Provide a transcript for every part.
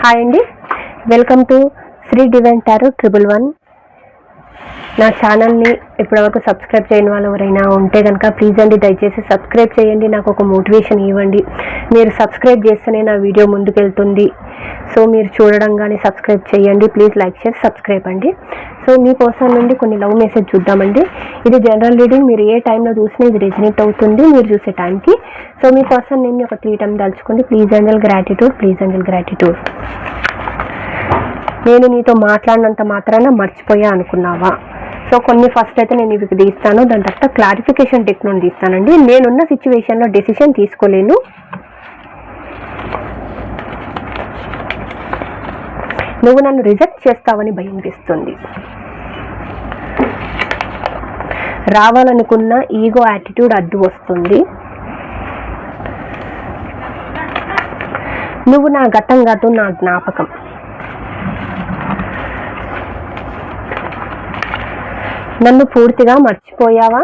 Hi అండి, welcome to Shri divine tarot 111. నా ఛానల్ని ఇప్పటివరకు సబ్స్క్రైబ్ చేయని వాళ్ళు ఎవరైనా ఉంటే కనుక ప్లీజ్ అండి దయచేసి సబ్స్క్రైబ్ చేయండి. నాకు ఒక మోటివేషన్ ఇవ్వండి. మీరు సబ్స్క్రైబ్ చేస్తేనే నా వీడియో ముందుకెళ్తుంది. సో మీరు చూడడం కానీ సబ్స్క్రైబ్ చేయండి. ప్లీజ్ లైక్ చేసి సబ్స్క్రైబ్ అండి. సో మీ పర్సన్ నుండి కొన్ని లవ్ మెసేజ్ చూద్దామండి. ఇది జనరల్ రీడింగ్. మీరు ఏ టైంలో చూసినా ఇది రెజినేట్ అవుతుంది మీరు చూసే టైంకి. సో మీ పర్సన్ నేమ్ని ఒక 3 టైం తలుచుకోండి. Please angel gratitude, please angel gratitude. నేను నీతో మాట్లాడినంత మాత్రాన మర్చిపోయా అనుకున్నావా? సో కొన్ని ఫస్ట్ అయితే నేను ఇవి తీస్తాను, దాని తర్వాత క్లారిఫికేషన్ టెక్ నుండి తీస్తానండి. నేనున్న సిచ్యువేషన్లో డెసిషన్ తీసుకోలేను, నువ్వు నన్ను రిజెక్ట్ చేస్తావని భయం వేస్తుంది. రావాలనుకున్న ఈగో యాటిట్యూడ్ అడ్డు వస్తుంది. నువ్వు నా గతం కాదు, నా జ్ఞాపకం. నన్ను పూర్తిగా మర్చిపోయావా?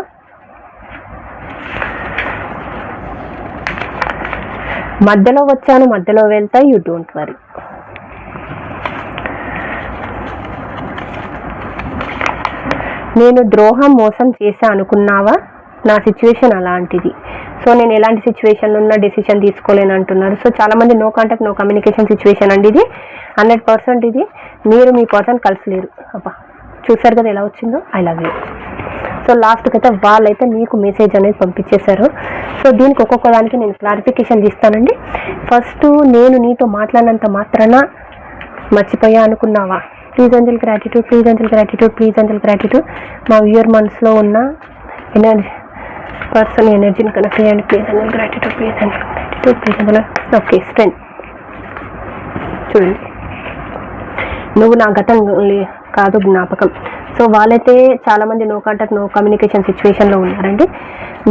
మధ్యలో వచ్చాను, మధ్యలో వెళ్తా, యూ డోంట్ వరీ. నేను ద్రోహం మోసం చేశా అనుకున్నావా? నా సిచ్యువేషన్ అలాంటిది. సో నేను ఎలాంటి సిచ్యువేషన్లో ఉన్న డెసిషన్ తీసుకోలేను అంటున్నారు. సో చాలామంది no contact, no communication situation అండి ఇది. 100% ఇది. మీరు మీ పర్సన్ కలిసిలేరు. అబ్బా చూసారు కదా ఎలా వచ్చిందో. I love you. సో లాస్ట్కి అయితే వాళ్ళైతే మీకు మెసేజ్ అనేది పంపించేశారు. సో దీనికి ఒక్కొక్క దానికి నేను క్లారిఫికేషన్ ఇస్తానండి. ఫస్ట్, నేను నీతో మాట్లాడినంత మాత్రాన మర్చిపోయా అనుకున్నావా? Please angel gratitude, please angel gratitude, please angel gratitude. మా వ్యూయర్ మనసులో ఉన్న ఎనర్జీ, పర్సన్ ఎనర్జీని కనెక్ట్ చేయండి. Please angel gratitude, please angel gratitude, please Angel. Okay, strength చూడండి. నువ్వు నా గతం కాదు, జ్ఞాపకం. సో వాళ్ళైతే చాలామంది నో కాంటాక్ట్, నో కమ్యూనికేషన్ సిచ్యువేషన్లో ఉన్నారండి.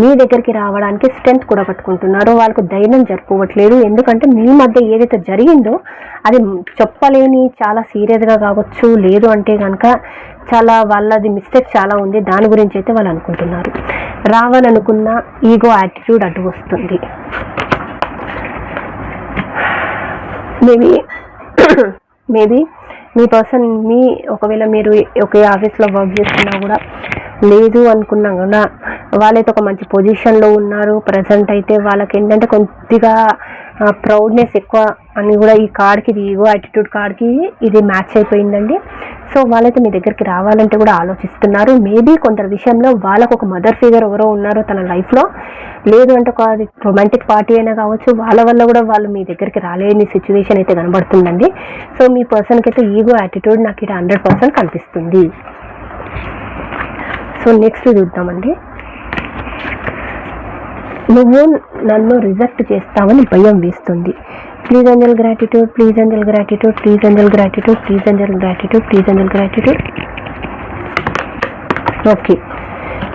మీ దగ్గరికి రావడానికి స్ట్రెంత్ కూడా పట్టుకుంటున్నారు. వాళ్ళకు ధైర్యం జరుపుకోవట్లేదు. ఎందుకంటే మీ మధ్య ఏదైతే జరిగిందో అది చెప్పలేని, చాలా సీరియస్గా కావచ్చు, లేదు అంటే కనుక చాలా వాళ్ళది మిస్టేక్ చాలా ఉంది. దాని గురించి అయితే వాళ్ళు అనుకుంటున్నారు. రావాలనుకున్న ఈగో యాటిట్యూడ్ అడ్డు వస్తుంది. మేబీ మీ పర్సన్ ఒకవేళ మీరు ఒకే ఆఫీస్లో వర్క్ చేస్తున్నా కూడా, లేదు అనుకున్నా కూడా, వాళ్ళైతే ఒక మంచి పొజిషన్లో ఉన్నారు. ప్రజెంట్ అయితే వాళ్ళకి ఏంటంటే కొద్దిగా ప్రౌడ్నెస్ ఎక్కువ అని కూడా ఈ కార్డ్కి, ఇది ఈగో యాటిట్యూడ్ కార్డ్కి ఇది మ్యాచ్ అయిపోయిందండి. సో వాళ్ళైతే మీ దగ్గరికి రావాలంటే కూడా ఆలోచిస్తున్నారు. మేబీ కొందరి విషయంలో వాళ్ళకు ఒక మదర్ ఫిగర్ ఎవరో ఉన్నారో తన లైఫ్లో, లేదు అంటే ఒక రొమాంటిక్ పార్టీ అయినా కావచ్చు, వాళ్ళ వల్ల కూడా వాళ్ళు మీ దగ్గరికి రాలేని సిచ్యువేషన్ అయితే కనబడుతుందండి. సో మీ పర్సన్కి అయితే ఈగో యాటిట్యూడ్ నాకు ఇక్కడ 100% కనిపిస్తుంది. సో నెక్స్ట్ చూద్దామండి. నువ్వు నన్ను రిజెక్ట్ చేస్తావని భయం వేస్తుంది. Please angel gratitude, please angel gratitude, please angel gratitude, please angel gratitude, please angel gratitude. Okay,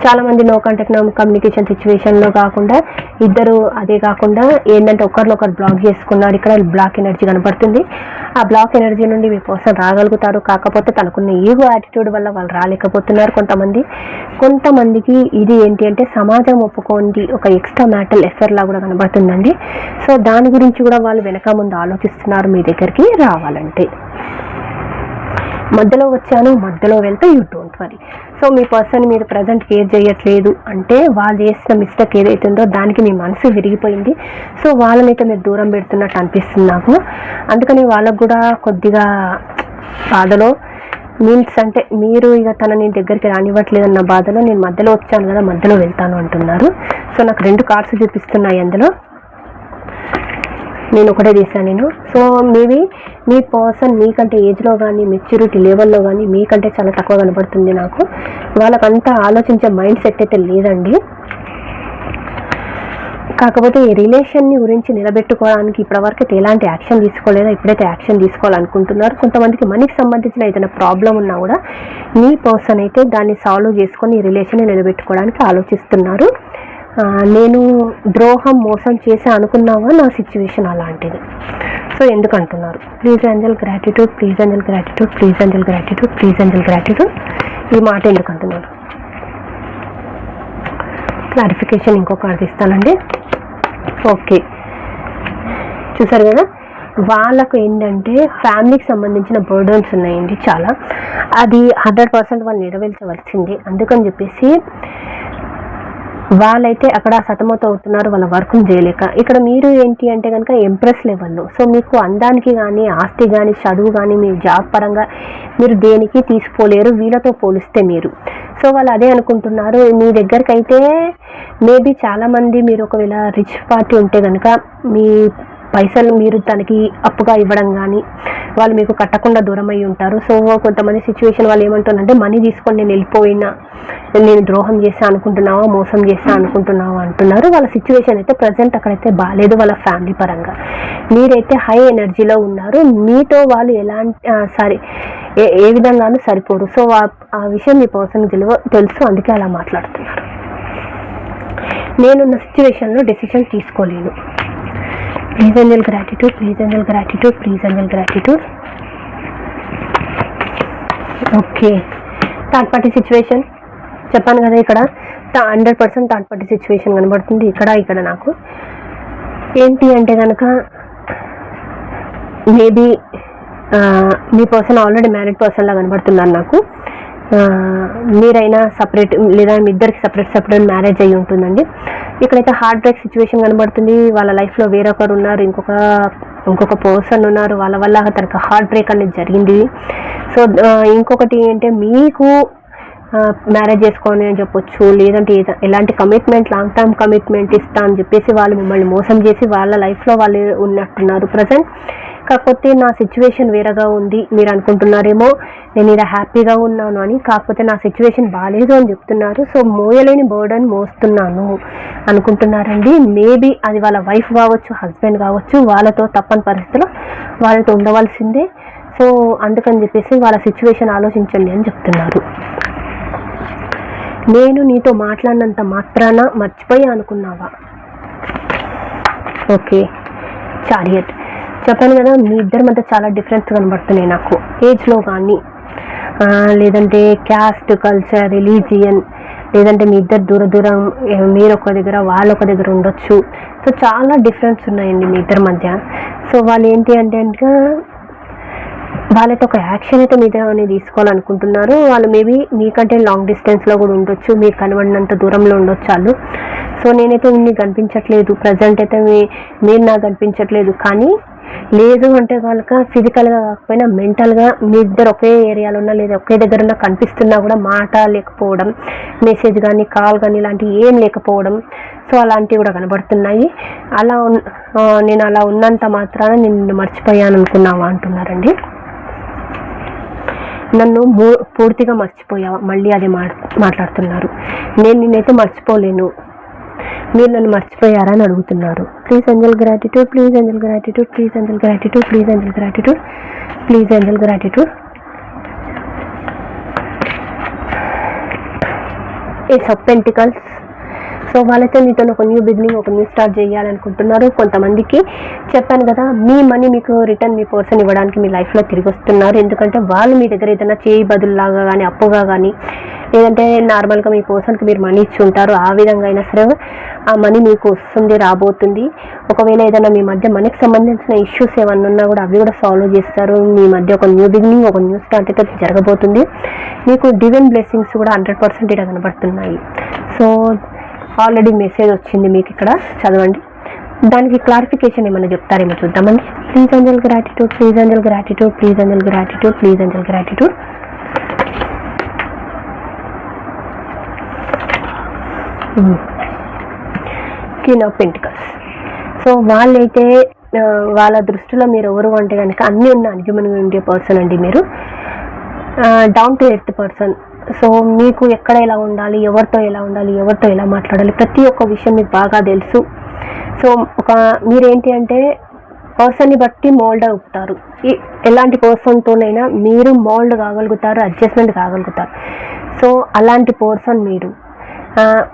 చాలామంది నో కాంటాక్ట్, నో కమ్యూనికేషన్ సిచ్యువేషన్లో కాకుండా ఇద్దరు, అదే కాకుండా ఏంటంటే ఒకరినొకరు బ్లాక్ చేసుకున్నారు. ఇక్కడ బ్లాక్ ఎనర్జీ కనబడుతుంది. ఆ బ్లాక్ ఎనర్జీ నుండి మీ పర్సన్ రాగలుగుతారు. కాకపోతే తనకున్న ఈగో యాటిట్యూడ్ వల్ల వాళ్ళు రాలేకపోతున్నారు. కొంతమందికి ఇది ఏంటి అంటే సమాజం ఒప్పుకోండి ఒక ఎక్స్ట్రా మ్యాటల్ ఎఫర్ లా కూడా కనబడుతుందండి. సో దాని గురించి కూడా వాళ్ళు వెనక ముందు ఆలోచిస్తున్నారు మీ దగ్గరికి రావాలంటే. మధ్యలో వచ్చాను, మధ్యలో వెళ్తే you don't worry. So me person మీరు ప్రజెంట్ కేర్ చేయట్లేదు అంటే వాళ్ళు చేసిన మిస్టేక్ ఏదైతుందో దానికి మీ మనసు విరిగిపోయింది. సో వాళ్ళనైతే మీరు దూరం పెడుతున్నట్టు అనిపిస్తుంది నాకు. అందుకని వాళ్ళకు కూడా కొద్దిగా బాధలో, మీన్స్ అంటే మీరు ఇక తనని దగ్గరికి రానివ్వట్లేదన్న బాధలో నేను మధ్యలో వచ్చాను కదా, మధ్యలో వెళ్తాను అంటున్నారు. సో నాకు 2 కార్డ్స్ చూపిస్తున్నాయి అందులో, నేను ఒకటే తీసాను. సో మేబీ మీ పర్సన్ మీకంటే ఏజ్లో కానీ, మెచ్యూరిటీ లెవెల్లో కానీ మీకంటే చాలా తక్కువ కనబడుతుంది నాకు. వాళ్ళకంతా ఆలోచించే మైండ్ సెట్ అయితే లేదండి. కాకపోతే ఈ రిలేషన్ని గురించి నిలబెట్టుకోవడానికి ఇప్పటివరకు అయితే ఎలాంటి యాక్షన్ తీసుకోలేదా, ఇప్పుడైతే యాక్షన్ తీసుకోవాలనుకుంటున్నారు. కొంతమందికి మనీకి సంబంధించిన ఏదైనా ప్రాబ్లం ఉన్నా కూడా మీ పర్సన్ అయితే దాన్ని సాల్వ్ చేసుకొని ఈ రిలేషన్ని నిలబెట్టుకోవడానికి ఆలోచిస్తున్నారు. నేను ద్రోహం మోసం చేసి అనుకున్నావా? నా సిచ్యువేషన్ అలాంటిది. సో ఎందుకు అంటున్నారు? Please angel gratitude, please angel gratitude, please angel gratitude, please angel gratitude. ఈ మాట ఎందుకు అంటున్నారు? క్లారిఫికేషన్ ఇంకొక ఇస్తానండి. ఓకే, చూసారు కదా, వాళ్ళకు ఏంటంటే ఫ్యామిలీకి సంబంధించిన బర్డన్స్ ఉన్నాయండి చాలా. అది 100% వాళ్ళు నెరవేర్చవలసిందే. అందుకని చెప్పేసి వాళ్ళైతే అక్కడ సతమతం అవుతున్నారు వాళ్ళ వర్క్ని చేయలేక. ఇక్కడ మీరు ఏంటి అంటే కనుక ఎంప్రెస్ లెవెల్లో. సో మీకు అందానికి కానీ, ఆస్తి కానీ, చదువు కానీ, మీ జాబ్ పరంగా మీరు దేనికి తీసుకోలేరు వీళ్ళతో పోలిస్తే మీరు. సో వాళ్ళు అదే అనుకుంటున్నారు. మీ దగ్గరికి అయితే మేబీ చాలామంది మీరు ఒకవేళ రిచ్ పార్టీ ఉంటే కనుక మీ పైసలు మీరు తనకి అప్పుగా ఇవ్వడం కానీ, వాళ్ళు మీకు కట్టకుండా దూరం అయి ఉంటారు. సో కొంతమంది సిచ్యువేషన్ వాళ్ళు ఏమంటున్నారంటే మనీ తీసుకొని నేను వెళ్ళిపోయినా, నేను ద్రోహం చేసా అనుకుంటున్నావా, మోసం చేసా అనుకుంటున్నావా అంటున్నారు. వాళ్ళ సిచ్యువేషన్ అయితే ప్రజెంట్ అక్కడైతే బాగాలేదు వాళ్ళ ఫ్యామిలీ పరంగా. మీరైతే హై ఎనర్జీలో ఉన్నారు. మీతో వాళ్ళు ఎలాంటి ఏ విధంగానూ సరిపోరు. సో ఆ విషయం మీ పర్సన్కి తెలుసు, అందుకే అలా మాట్లాడుతున్నారు. నేనున్న సిచ్యువేషన్లో డెసిషన్ తీసుకోలేను. Please angel gratitude, please angel gratitude, please angel gratitude. Okay, third party situation చెప్పాను కదా, ఇక్కడ 100% థర్డ్ పార్టీ సిచ్యువేషన్ కనబడుతుంది. ఇక్కడ నాకు ఏంటి అంటే కనుక మేబీ మీ పర్సన్ ఆల్రెడీ మ్యారీడ్ పర్సన్లా కనబడుతున్నారు నాకు. మీరైనా సపరేట్ లేదా మీ ఇద్దరికి సపరేట్ మ్యారేజ్ అయ్యి ఉంటుందండి. ఇక్కడైతే హార్ట్ బ్రేక్ సిచ్యువేషన్ కనబడుతుంది. వాళ్ళ లైఫ్లో వేరొకరు ఉన్నారు, ఇంకొక పర్సన్ ఉన్నారు, వాళ్ళ వల్ల తనకు హార్ట్ బ్రేక్ అనేది జరిగింది. సో ఇంకొకటి ఏంటంటే మీకు మ్యారేజ్ చేసుకోని అని చెప్పొచ్చు, లేదంటే ఎలాంటి కమిట్మెంట్, లాంగ్ టర్మ్ కమిట్మెంట్ ఇస్తా అని చెప్పేసి వాళ్ళు మిమ్మల్ని మోసం చేసి వాళ్ళ లైఫ్లో వాళ్ళు ఉన్నట్టున్నారు ప్రజెంట్. కాకపోతే నా సిచ్యువేషన్ వేరేగా ఉంది, మీరు అనుకుంటున్నారేమో నేను ఇలా హ్యాపీగా ఉన్నాను అని. కాకపోతే నా సిచ్యువేషన్ బాగాలేదు అని చెప్తున్నారు. సో మోయలేని బర్డన్ మోస్తున్నాను అనుకుంటున్నారండి. మేబీ అది వాళ్ళ వైఫ్ కావచ్చు, హస్బెండ్ కావచ్చు, వాళ్ళతో తప్పని పరిస్థితిలో వాళ్ళతో ఉండవలసిందే. సో అందుకని చెప్పేసి వాళ్ళ సిచ్యువేషన్ ఆలోచించండి అని చెప్తున్నారు. నేను నీతో మాట్లాడినంత మాత్రాన మర్చిపోయా అనుకున్నావా? ఓకే, చారియట్ చెప్పాను కదా, మీ ఇద్దరి మధ్య చాలా డిఫరెన్స్ కనబడుతున్నాయి నాకు. ఏజ్లో కానీ, లేదంటే క్యాస్ట్, కల్చర్, రిలీజియన్, లేదంటే మీ ఇద్దరు దూరం మీరు ఒక దగ్గర వాళ్ళు ఒక దగ్గర ఉండొచ్చు. సో చాలా డిఫరెన్స్ ఉన్నాయండి మీ ఇద్దరి మధ్య. సో వాళ్ళు ఏంటి అంటే వాళ్ళైతే ఒక యాక్షన్ అయితే మీద తీసుకోవాలనుకుంటున్నారు. వాళ్ళు మేబీ మీకంటే లాంగ్ డిస్టెన్స్లో కూడా ఉండొచ్చు, మీరు కనబడినంత దూరంలో ఉండొచ్చు వాళ్ళు. సో నేనైతే మీకు కనిపించట్లేదు ప్రజెంట్ అయితే, మీరు నాకు కనిపించట్లేదు. కానీ లేదు అంటే కనుక ఫిజికల్గా కాకపోయినా మెంటల్గా మీ ఇద్దరు ఒకే ఏరియాలో ఉన్నా లేదా ఒకే దగ్గర ఉన్నా కనిపిస్తున్నా కూడా మాట లేకపోవడం, మెసేజ్ కానీ కాల్ కానీ ఇలాంటివి ఏం లేకపోవడం, సో అలాంటివి కూడా కనబడుతున్నాయి. నేను అలా ఉన్నంత మాత్రాన నిన్ను మర్చిపోయాను అనుకున్నావా అంటున్నారండి. నన్ను పూర్తిగా మర్చిపోయావా, మళ్ళీ అదే మాట్లాడుతున్నారు. నేను నిన్నైతే మర్చిపోలేను, మీరు నన్ను మర్చిపోయారా అని అడుగుతున్నారు. Please angel gratitude, please angel gratitude, please angel gratitude, please angel gratitude, please angel gratitude. Ace of pentacles. So వాళ్ళైతే మీతో ఒక న్యూ బిగినింగ్, ఒక న్యూ స్టార్ట్ చేయాలనుకుంటున్నారు. కొంతమందికి చెప్పాను కదా, మీ మనీ మీకు రిటర్న్ మీ పర్సన్ ఇవ్వడానికి మీ లైఫ్లో తిరిగి వస్తున్నారు. ఎందుకంటే వాళ్ళు మీ దగ్గర ఏదైనా చేయి బదులులాగా కానీ, అప్పుగా కానీ, లేదంటే నార్మల్గా మీ పర్సన్కి మీరు మనీ ఇచ్చి ఉంటారు. ఆ విధంగా అయినా సరే ఆ మనీ మీకు వస్తుంది, రాబోతుంది. ఒకవేళ ఏదైనా మీ మధ్య మనీకి సంబంధించిన ఇష్యూస్ ఏమన్నా ఉన్నా కూడా అవి కూడా సాల్వ్ చేస్తారు. మీ మధ్య ఒక న్యూ బిగినింగ్, ఒక న్యూ స్టార్ట్ అయితే జరగబోతుంది. మీకు డివైన్ బ్లెస్సింగ్స్ కూడా 100% ఇక్కడ కనబడుతున్నాయి. సో ఆల్రెడీ మెసేజ్ వచ్చింది మీకు, ఇక్కడ చదవండి. దానికి క్లారిఫికేషన్ ఏమైనా చెప్తారేమో చూద్దామండి. Please angel gratitude, please angel gratitude, please angel gratitude, please angel gratitude. Queen of pentacles. So వాళ్ళైతే వాళ్ళ దృష్టిలో మీరు ఎవరు అంటే కనుక అన్నీ ఉన్న అన్హ్యూమన్ ఉండే పర్సన్ అండి. మీరు down to earth person. So మీకు ఎక్కడ ఎలా ఉండాలి, ఎవరితో ఎలా ఉండాలి, ఎవరితో ఎలా మాట్లాడాలి, ప్రతి ఒక్క విషయం మీకు బాగా తెలుసు. సో మీరేంటి అంటే పర్సన్ని బట్టి మోల్డ్ అవుతారు. ఎలాంటి పర్సన్తోనైనా మీరు మోల్డ్ కాగలుగుతారు, అడ్జస్ట్మెంట్ కాగలుగుతారు. సో అలాంటి పర్సన్ మీరు.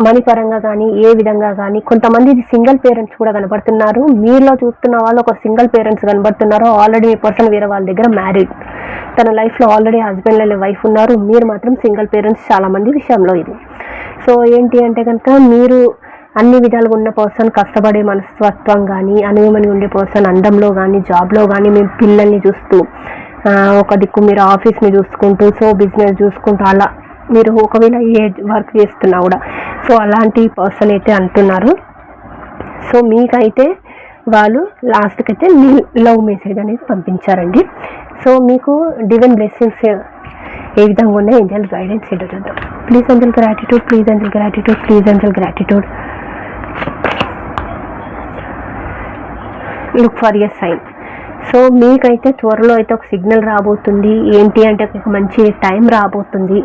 మనీ పరంగా కానీ ఏ విధంగా కానీ. కొంతమంది సింగిల్ పేరెంట్స్ కూడా కనబడుతున్నారు. మీలో చూస్తున్న వాళ్ళు ఒక సింగిల్ పేరెంట్స్ కనబడుతున్నారు. ఆల్రెడీ మీ పర్సన్ వేరే వాళ్ళ దగ్గర మ్యారీడ్, తన లైఫ్లో ఆల్రెడీ హస్బెండ్ లేదా వైఫ్ ఉన్నారు. మీరు మాత్రం సింగిల్ పేరెంట్స్ చాలామంది విషయంలో ఇది. సో ఏంటి అంటే కనుక మీరు అన్ని విధాలుగా ఉన్న పర్సన్, కష్టపడే మనస్తత్వం కానీ, అనుగుమని ఉండే పర్సన్, అందంలో కానీ, జాబ్లో కానీ, మీ పిల్లల్ని చూస్తూ ఒక దిక్కు మీరు ఆఫీస్ని చూసుకుంటూ, సో బిజినెస్ చూసుకుంటూ అలా మీరు ఒకవేళ ఏ వర్క్ చేస్తున్నా కూడా సో అలాంటి పర్సన్ అయితే అంటున్నారు. సో మీకైతే వాళ్ళు లాస్ట్కి అయితే మీ లవ్ మెసేజ్ అనేది పంపించారండి. సో మీకు డివైన్ బ్లెస్సింగ్స్ ఏ విధంగా ఉన్నాయి, ఏంజల్ గైడెన్స్ ఏంటో చూద్దాం. Please angel gratitude, please angel gratitude, please angel gratitude. Look for your sign. So మీకైతే త్వరలో అయితే ఒక సిగ్నల్ రాబోతుంది. ఏంటి అంటే ఒక మంచి టైం రాబోతుంది.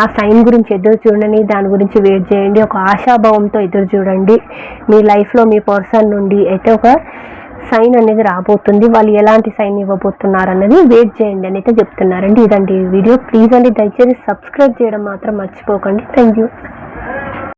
ఆ సైన్ గురించి ఎదురు చూడండి, దాని గురించి వెయిట్ చేయండి, ఒక ఆశాభావంతో ఎదురు చూడండి. మీ లైఫ్లో మీ పర్సన్ నుండి అయితే ఒక సైన్ అనేది రాబోతుంది. వాళ్ళు ఎలాంటి సైన్ ఇవ్వబోతున్నారు అన్నది వెయిట్ చేయండి అని అయితే చెప్తున్నారండి. ఇదండి వీడియో. ప్లీజ్ అండి దయచేసి సబ్స్క్రైబ్ చేయడం మాత్రం మర్చిపోకండి. Thank you.